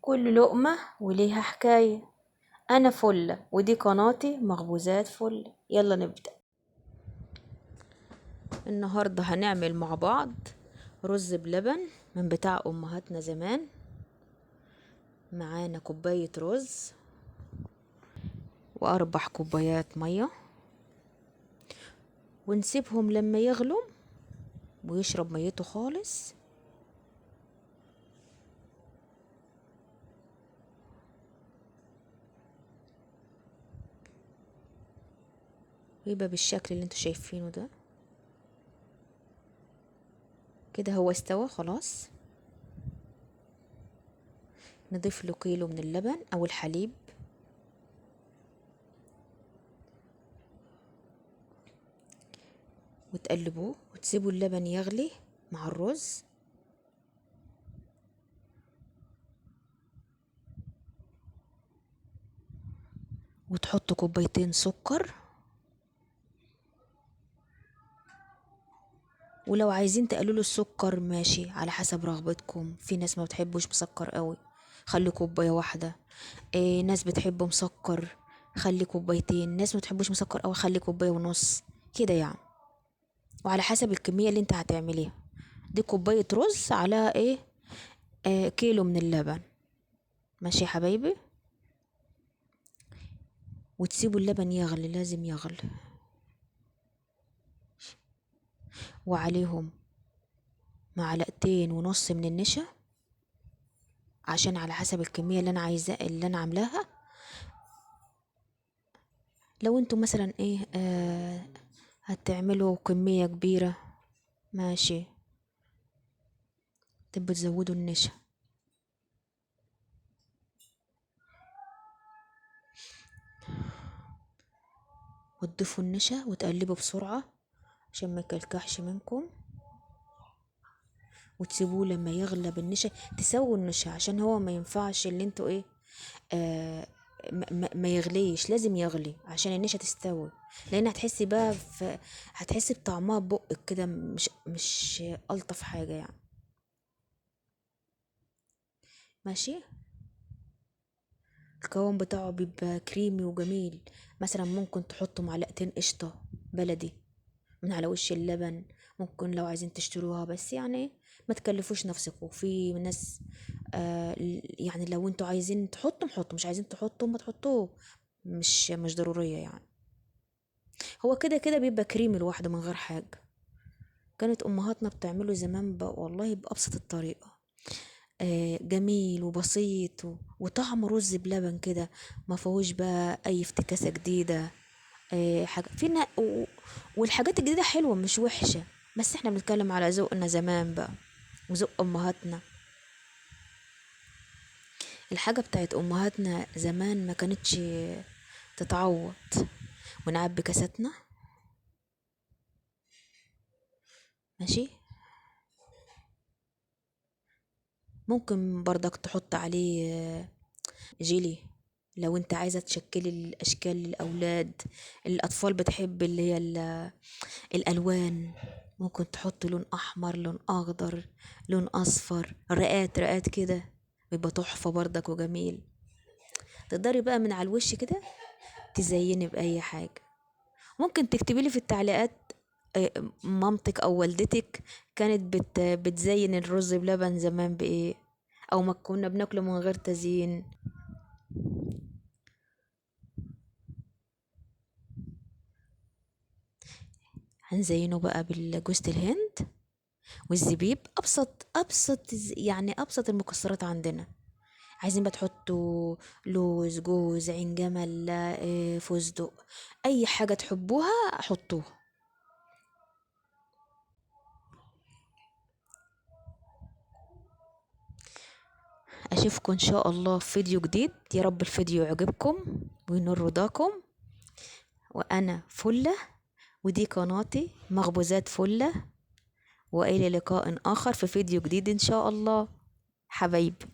كل لقمة وليها حكاية. أنا فلة ودي قناتي مخبوزات فلة. يلا نبدأ. النهاردة هنعمل مع بعض رز بلبن من بتاع أمهاتنا زمان. معانا كوباية رز و4 كوبايات مية، ونسيبهم لما يغلوا ويشرب ميته خالص. ويبقى بالشكل اللي انتوا شايفينه ده كده. هو استوى خلاص. نضيف له كيلو من اللبن او الحليب، وتقلبوه وتسيبوا اللبن يغلي مع الرز. وتحطوا كوبايتين سكر، ولو عايزين تقللوا السكر ماشي على حسب رغبتكم. في ناس ما بتحبوش مسكر قوي، خلي كوباية واحدة. ناس بتحبه مسكر، خلي كوبايتين. ناس ما بتحبوش مسكر قوي، خلي كوباية ونص كده يعني. وعلى حسب الكمية اللي انت هتعمليها. دي كوباية رز على كيلو من اللبن. ماشي يا حبايبي. وتسيبوا اللبن يغلي، لازم يغلي. وعليهم 1.5 معلقة من النشا، عشان على حسب الكمية اللي انا عايزاه اللي انا عاملاها. لو انتوا مثلا هتعملوا كمية كبيرة ماشي، تبقوا تزودوا النشا. وتضيفوا النشا وتقلبوا بسرعة عشان ما يكلكعش منكم. وتسيبوه لما يغلى بالنشا. تسووا النشا عشان هو ما ينفعش اللي انتوا ما يغليش، لازم يغلي عشان النشا تستوي. لان هتحسي بقى هتحسي بطعمها بقك كده، مش الطف حاجة يعني. ماشي. القوام بتاعه بيبقى كريمي وجميل. مثلا ممكن تحطوا 2 معلقة قشطة بلدي من على وش اللبن. ممكن لو عايزين تشتروها، بس يعني ما تكلفوش نفسكم. في ناس يعني لو انتوا عايزين تحطوا حطوا، مش عايزين تحطوا ما تحطوه. مش ضرورية يعني. هو كده كده بيبقى كريمي لوحده من غير حاجة. كانت امهاتنا بتعمله زمان بقى والله بأبسط الطريقة. جميل وبسيط وطعم رز بلبن كده. ما فيهوش بقى اي افتكاسة جديدة. حاجة فينا والحاجات الجديدة حلوة مش وحشة، بس احنا بنتكلم على ذوقنا زمان بقى وذوق امهاتنا. الحاجة بتاعت امهاتنا زمان ما كانتش تتعوض. ونعبي كاساتنا. ماشي. ممكن برضك تحط عليه جيلي لو انت عايزة تشكلي الاشكال للاولاد. الاطفال بتحب اللي هي الالوان. ممكن تحط لون احمر، لون اخضر، لون اصفر، رقات رقات كده. بيبقى تحفة برضك وجميل. تقدري بقى من على الوش كده تزيني باي حاجة. ممكن تكتبي لي في التعليقات مامتك او والدتك كانت بتزين الرز بلبن زمان بايه، او ما كنا بناكله من غير تزيين. هنزينه بقى بالجوز الهند والزبيب. يعني ابسط المكسرات عندنا. عايزين بقى تحطوا لوز، جوز، عين جمل، فستق، اي حاجة تحبوها حطوها. اشوفكم ان شاء الله في فيديو جديد. يا رب الفيديو يعجبكم وينور رضاكم. وانا فلة ودي قناتي مخبوزات فلة. والى لقاء اخر في فيديو جديد ان شاء الله حبايبي.